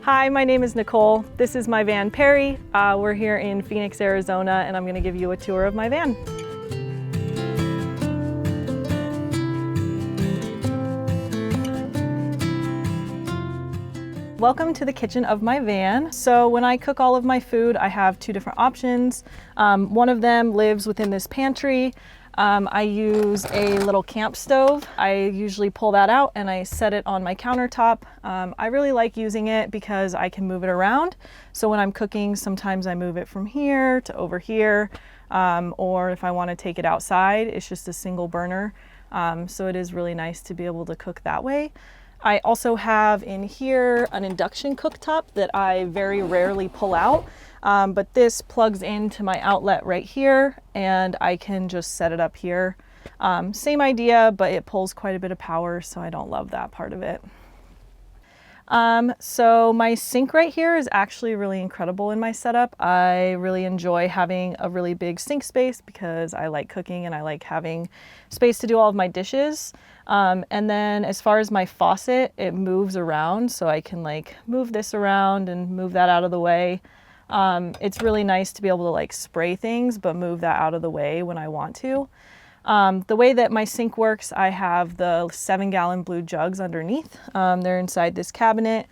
Hi, my name is Nicole. This is my van, Perry. We're here in Phoenix, Arizona, and I'm going to give you a tour of my van. Welcome to the kitchen of my van. So when I cook all of my food, I have two different options. One of them lives within this pantry. I use a little camp stove. I usually pull that out and I set it on my countertop. I really like using it because I can move it around. So when I'm cooking, sometimes I move it from here to over here, or if I want to take it outside, it's just a single burner. So it is really nice to be able to cook that way. I also have in here an induction cooktop that I very rarely pull out, but this plugs into my outlet right here and I can just set it up here. Same idea, but it pulls quite a bit of power, so I don't love that part of it. So my sink right here is actually really incredible in my setup. I really enjoy having a really big sink space because I like cooking and I like having space to do all of my dishes. And then as far as my faucet, it moves around, so I can like move this around and move that out of the way. It's really nice to be able to like spray things, but move that out of the way when I want to. The way that my sink works, I have the 7-gallon blue jugs underneath. They're inside this cabinet,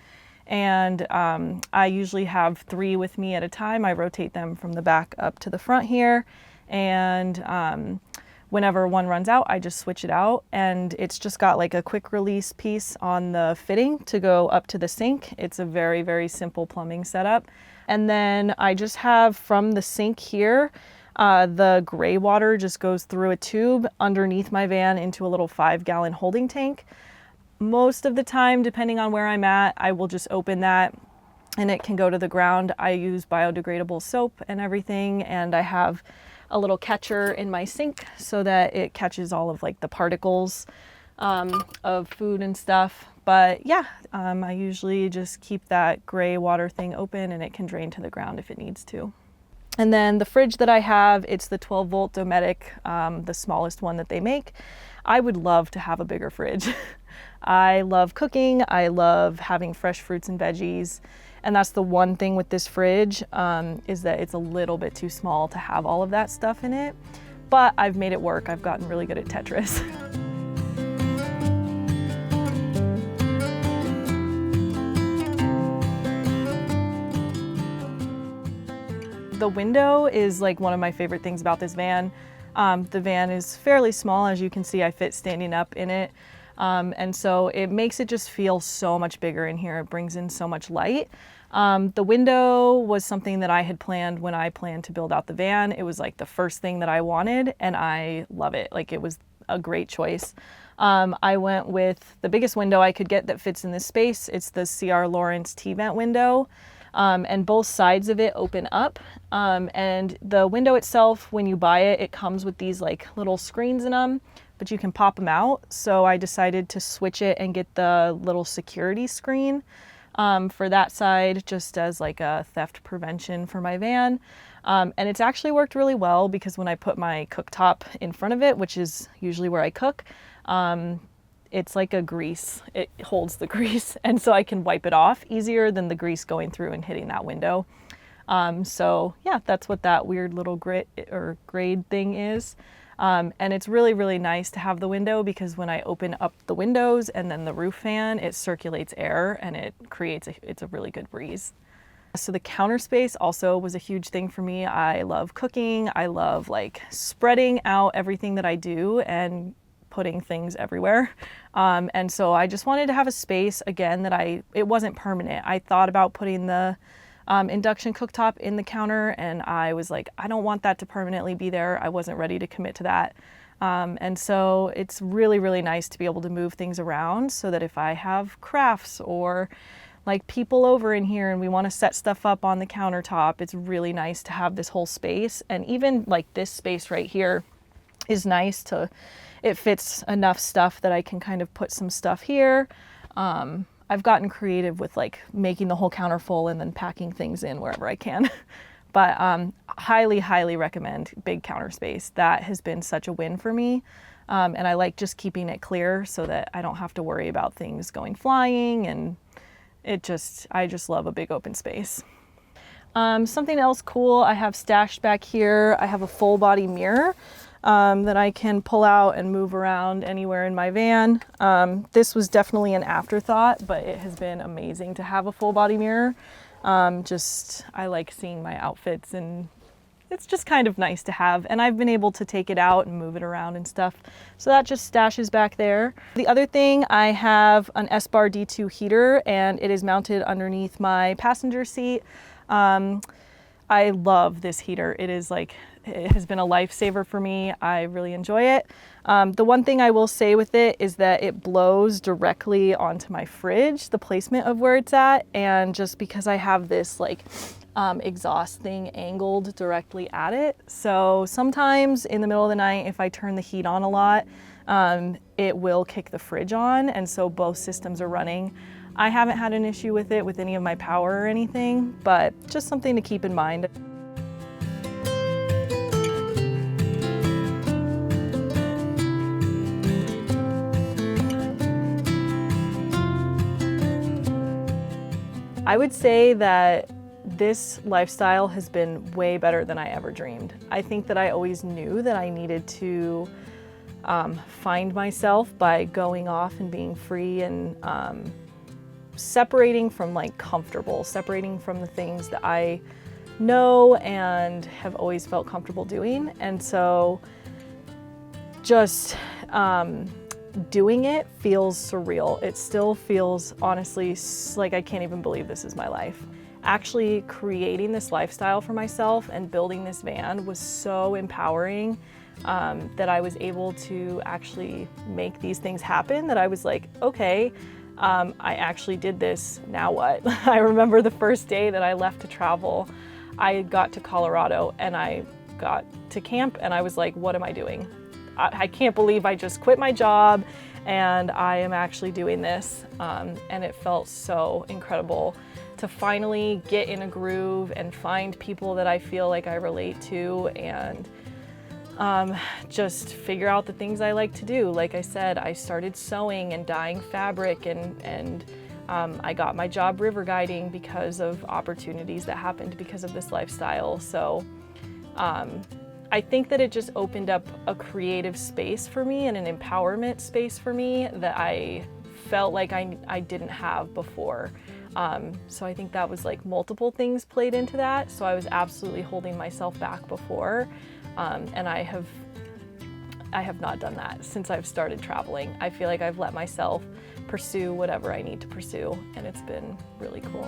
and I usually have 3 with me at a time. I rotate them from the back up to the front here, and whenever one runs out, I just switch it out, and it's just got like a quick release piece on the fitting to go up to the sink. It's a very, very simple plumbing setup. And then I just have from the sink here, the gray water just goes through a tube underneath my van into a little 5-gallon holding tank. Most of the time, depending on where I'm at, I will just open that and it can go to the ground. I use biodegradable soap and everything, and I have a little catcher in my sink so that it catches all of like the particles of food and stuff. But yeah, I usually just keep that gray water thing open and it can drain to the ground if it needs to. And then the fridge that I have, it's the 12-volt Dometic, the smallest one that they make. I would love to have a bigger fridge. I love cooking. I love having fresh fruits and veggies. And that's the one thing with this fridge, is that it's a little bit too small to have all of that stuff in it. But I've made it work. I've gotten really good at Tetris. The window is like one of my favorite things about this van. The van is fairly small. As you can see, I fit standing up in it. And so it makes it just feel so much bigger in here. It brings in so much light. The window was something that I had planned when I planned to build out the van. It was like the first thing that I wanted, and I love it. Like, it was a great choice. I went with the biggest window I could get that fits in this space. It's the C.R. Lawrence T-vent window. And both sides of it open up. And the window itself, when you buy it, it comes with these like little screens in them, but you can pop them out. So I decided to switch it and get the little security screen for that side, just as like a theft prevention for my van. And it's actually worked really well because when I put my cooktop in front of it, which is usually where I cook, it's like a grease. It holds the grease, and so I can wipe it off easier than the grease going through and hitting that window. So yeah, that's what that weird little grit or grade thing is. And it's really, really nice to have the window because when I open up the windows and then the roof fan, it circulates air and it creates it's a really good breeze. So the counter space also was a huge thing for me. I love cooking. I love like spreading out everything that I do and putting things everywhere. And so I just wanted to have a space again that it wasn't permanent. I thought about putting the induction cooktop in the counter, and I was like, I don't want that to permanently be there. I wasn't ready to commit to that. And so it's really, really nice to be able to move things around so that if I have crafts or like people over in here and we want to set stuff up on the countertop, it's really nice to have this whole space. And even like this space right here is nice it fits enough stuff that I can kind of put some stuff here. I've gotten creative with like making the whole counter full and then packing things in wherever I can. But highly, highly recommend big counter space. That has been such a win for me. And I like just keeping it clear so that I don't have to worry about things going flying, and I just love a big open space. Something else cool I have stashed back here, I have a full body mirror that I can pull out and move around anywhere in my van. This was definitely an afterthought, but it has been amazing to have a full body mirror. I like seeing my outfits, and it's just kind of nice to have. And I've been able to take it out and move it around and stuff. So that just stashes back there. The other thing, I have an S-Bar D2 heater, and it is mounted underneath my passenger seat. I love this heater. It has been a lifesaver for me. I really enjoy it. The one thing I will say with it is that it blows directly onto my fridge, the placement of where it's at. And just because I have this exhaust thing angled directly at it. So sometimes in the middle of the night, if I turn the heat on a lot, it will kick the fridge on. And so both systems are running. I haven't had an issue with it with any of my power or anything, but just something to keep in mind. I would say that this lifestyle has been way better than I ever dreamed. I think that I always knew that I needed to find myself by going off and being free and separating from separating from the things that I know and have always felt comfortable doing. And so just doing it feels surreal. It still feels, honestly, like I can't even believe this is my life. Actually creating this lifestyle for myself and building this van was so empowering that I was able to actually make these things happen, that I was like, okay, I actually did this, now what? I remember the first day that I left to travel, I got to Colorado and I got to camp and I was like, what am I doing? I can't believe I just quit my job and I am actually doing this. And it felt so incredible to finally get in a groove and find people that I feel like I relate to, and just figure out the things I like to do. Like I said, I started sewing and dyeing fabric, and I got my job river guiding because of opportunities that happened because of this lifestyle. So I think that it just opened up a creative space for me and an empowerment space for me that I felt like I didn't have before. So I think that was multiple things played into that. So I was absolutely holding myself back before. And I have not done that since I've started traveling. I feel like I've let myself pursue whatever I need to pursue, and it's been really cool.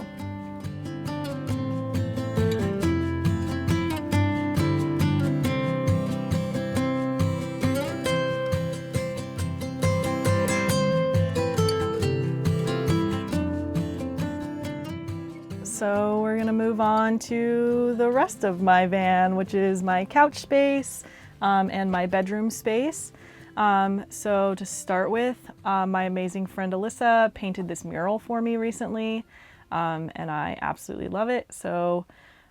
So we're gonna move on to the rest of my van, which is my couch space and my bedroom space. So to start with, my amazing friend Alyssa painted this mural for me recently, and I absolutely love it. So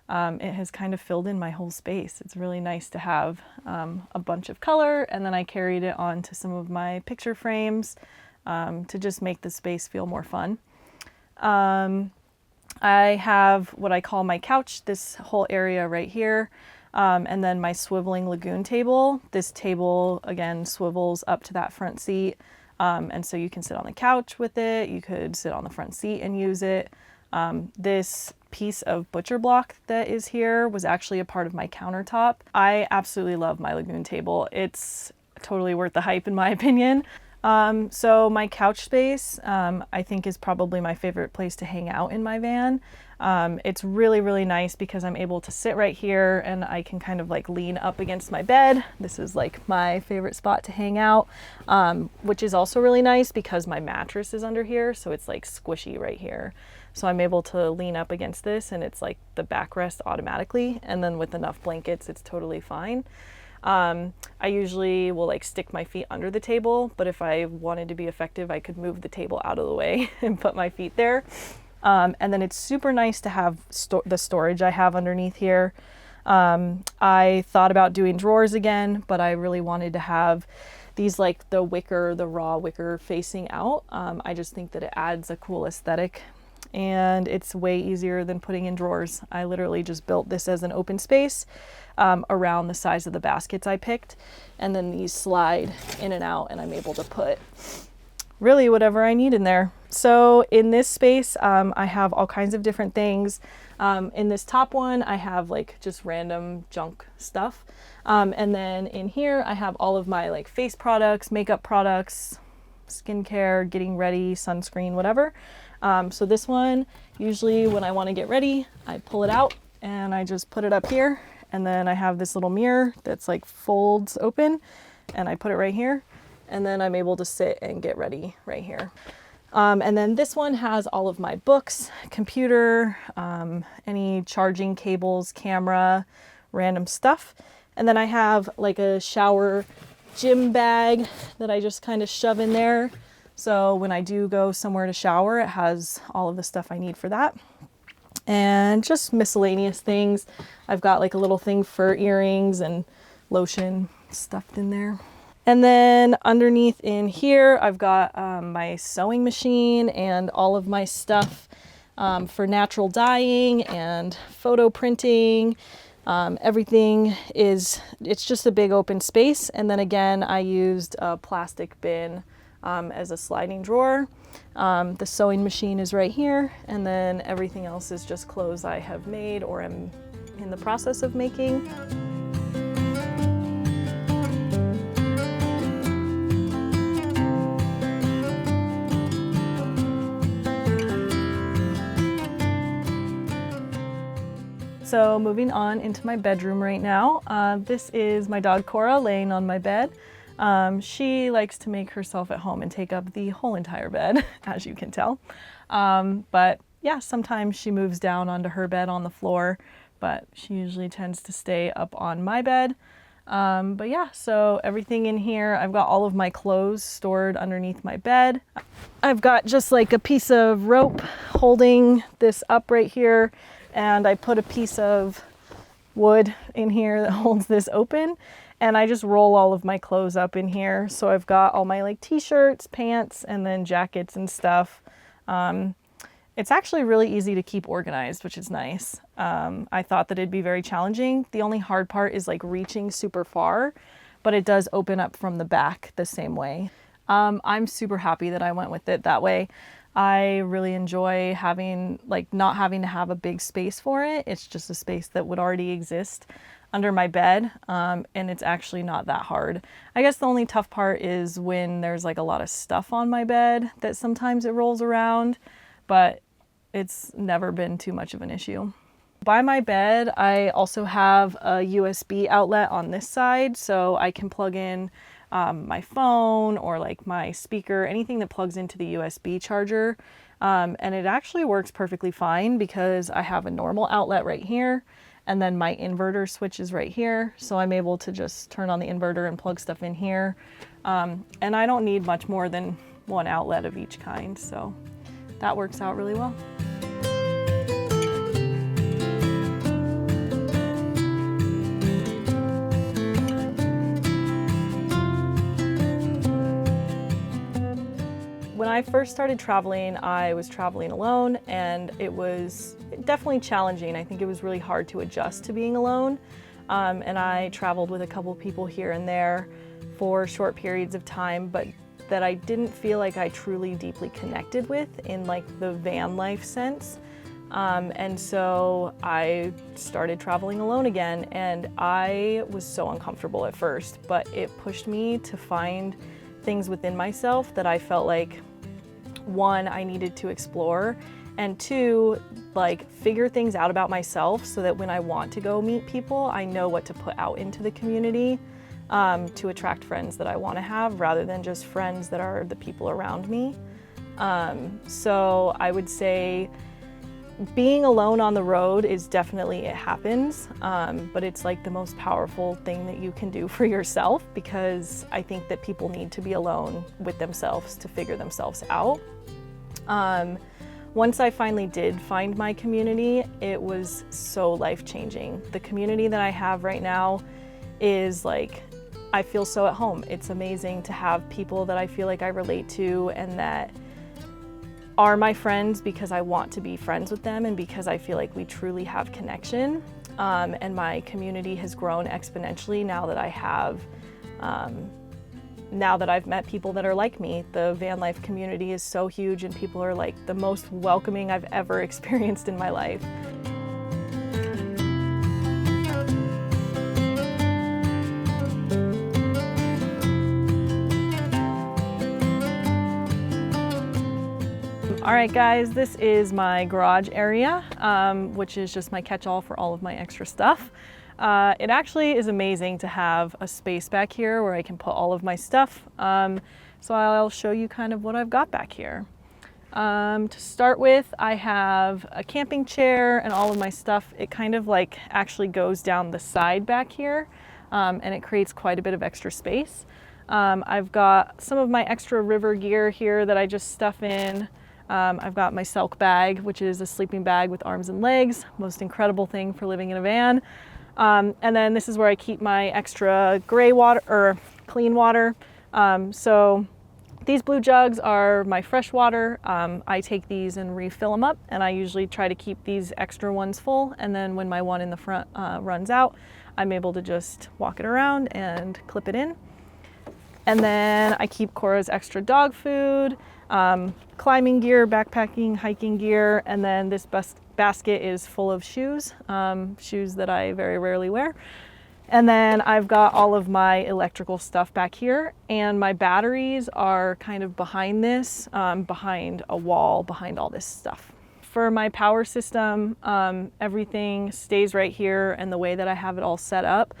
it has kind of filled in my whole space. It's really nice to have a bunch of color, and then I carried it onto some of my picture frames to just make the space feel more fun. I have what I call my couch, this whole area right here, and then my swiveling Lagun table. This table, again, swivels up to that front seat, and so you can sit on the couch with it, you could sit on the front seat and use it. This piece of butcher block that is here was actually a part of my countertop. I absolutely love my Lagun table. It's totally worth the hype in my opinion. So my couch space, I think is probably my favorite place to hang out in my van. It's really, really nice because I'm able to sit right here and I can kind of lean up against my bed. This is my favorite spot to hang out, which is also really nice because my mattress is under here. So it's squishy right here. So I'm able to lean up against this and it's the backrest automatically. And then with enough blankets, it's totally fine. I usually will stick my feet under the table, but if I wanted to be effective, I could move the table out of the way and put my feet there. And then it's super nice to have the storage I have underneath here. I thought about doing drawers again, but I really wanted to have these the raw wicker facing out. I just think that it adds a cool aesthetic and it's way easier than putting in drawers. I literally just built this as an open space around the size of the baskets I picked, and then these slide in and out, and I'm able to put really whatever I need in there. So in this space, I have all kinds of different things. In this top one, I have like just random junk stuff. And then in here, I have all of my like face products, makeup products, skincare, getting ready, sunscreen, whatever. So this one, usually when I want to get ready, I pull it out and I just put it up here. And then I have this little mirror that's like folds open, and I put it right here. And then I'm able to sit and get ready right here. And then this one has all of my books, computer, any charging cables, camera, random stuff. And then I have like a shower gym bag that I just kind of shove in there. So when I do go somewhere to shower, it has all of the stuff I need for that. And just miscellaneous things. I've got like a little thing for earrings and lotion stuffed in there. And then underneath in here, I've got my sewing machine and all of my stuff for natural dyeing and photo printing. Everything it's just a big open space. And then again, I used a plastic bin as a sliding drawer. The sewing machine is right here. And then everything else is just clothes I have made or am in the process of making. So moving on into my bedroom right now. This is my dog Cora laying on my bed. She likes to make herself at home and take up the whole entire bed, as you can tell. But yeah, sometimes she moves down onto her bed on the floor, but she usually tends to stay up on my bed. But yeah, so everything in here, I've got all of my clothes stored underneath my bed. I've got just like a piece of rope holding this up right here. And I put a piece of wood in here that holds this open, and I just roll all of my clothes up in here. So I've got all my like t-shirts, pants, and then jackets and stuff. It's actually really easy to keep organized, which is nice. I thought that it'd be very challenging. The only hard part is like reaching super far, but it does open up from the back the same way. I'm super happy that I went with it that way. I really enjoy not having to have a big space for it. It's just a space that would already exist under my bed, and it's actually not that hard. I guess the only tough part is when there's like a lot of stuff on my bed that sometimes it rolls around, but it's never been too much of an issue. By my bed, I also have a USB outlet on this side, so I can plug in my phone or like my speaker, anything that plugs into the USB charger. And it actually works perfectly fine because I have a normal outlet right here, and then my inverter switch is right here. So I'm able to just turn on the inverter and plug stuff in here. And I don't need much more than one outlet of each kind. So that works out really well. When I first started traveling, I was traveling alone, and it was definitely challenging. I think it was really hard to adjust to being alone. And I traveled with a couple people here and there for short periods of time, but that I didn't feel like I truly deeply connected with in like the van life sense. And so I started traveling alone again, and I was so uncomfortable at first, but it pushed me to find things within myself that I felt like, one, I needed to explore, and two, like figure things out about myself so that when I want to go meet people, I know what to put out into the community to attract friends that I want to have rather than just friends that are the people around me. So I would say being alone on the road is definitely, it happens, but it's like the most powerful thing that you can do for yourself, because I think that people need to be alone with themselves to figure themselves out. Once I finally did find my community, it was so life-changing. The community that I have right now is like, I feel so at home. It's amazing to have people that I feel like I relate to and that are my friends because I want to be friends with them and because I feel like we truly have connection. And my community has grown exponentially now that I've met people that are like me. The van life community is so huge and people are like the most welcoming I've ever experienced in my life. All right guys, this is my garage area, which is just my catch-all for all of my extra stuff. It actually is amazing to have a space back here where I can put all of my stuff. So I'll show you kind of what I've got back here. To start with, I have a camping chair and all of my stuff. It kind of like actually goes down the side back here, and it creates quite a bit of extra space. I've got some of my extra river gear here that I just stuff in. I've got my Selk bag, which is a sleeping bag with arms and legs, most incredible thing for living in a van. And then this is where I keep my extra gray water or clean water. So these blue jugs are my fresh water. I take these and refill them up, and I usually try to keep these extra ones full. And then when my one in the front runs out, I'm able to just walk it around and clip it in. And then I keep Cora's extra dog food, climbing gear, backpacking, hiking gear, and then this basket is full of shoes, shoes that I very rarely wear. And then I've got all of my electrical stuff back here, and my batteries are kind of behind this, behind a wall, behind all this stuff. For my power system, everything stays right here, and the way that I have it all set up,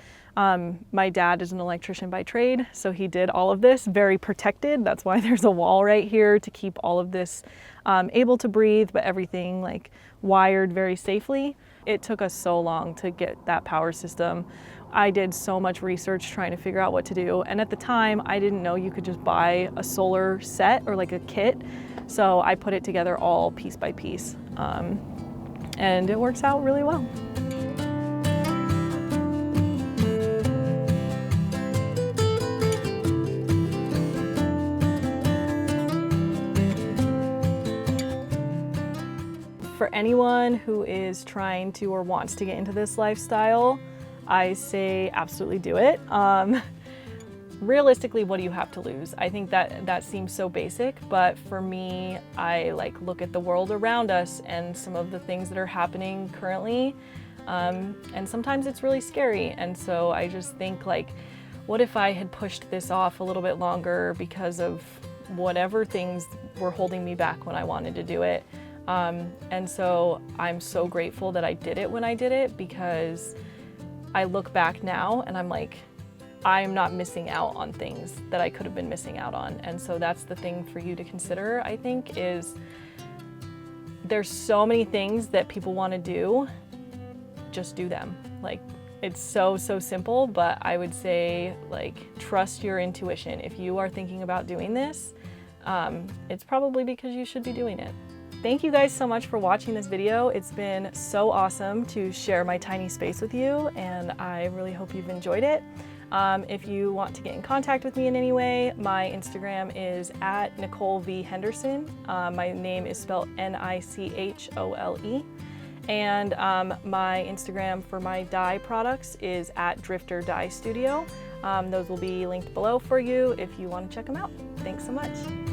my dad is an electrician by trade, so he did all of this very protected. That's why there's a wall right here to keep all of this able to breathe, but everything like wired very safely. It took us so long to get that power system. I did so much research trying to figure out what to do, and at the time I didn't know you could just buy a solar set or like a kit, so I put it together all piece by piece, and it works out really well. For anyone who is trying to or wants to get into this lifestyle, I say absolutely do it. Realistically, what do you have to lose? I think that seems so basic, but for me, I like look at the world around us and some of the things that are happening currently, and sometimes it's really scary. And so I just think like, what if I had pushed this off a little bit longer because of whatever things were holding me back when I wanted to do it? And so I'm so grateful that I did it when I did it, because I look back now and I'm like, I'm not missing out on things that I could have been missing out on. And so that's the thing for you to consider, I think, is there's so many things that people want to do, just do them. Like, it's so simple, but I would say like, trust your intuition. If you are thinking about doing this, it's probably because you should be doing it. Thank you guys so much for watching this video. It's been so awesome to share my tiny space with you, and I really hope you've enjoyed it. If you want to get in contact with me in any way, my Instagram is at Nichole V. Henderson. My name is spelled Nichole. And my Instagram for my dye products is at Drifter Dye Studio. Those will be linked below for you if you want to check them out. Thanks so much.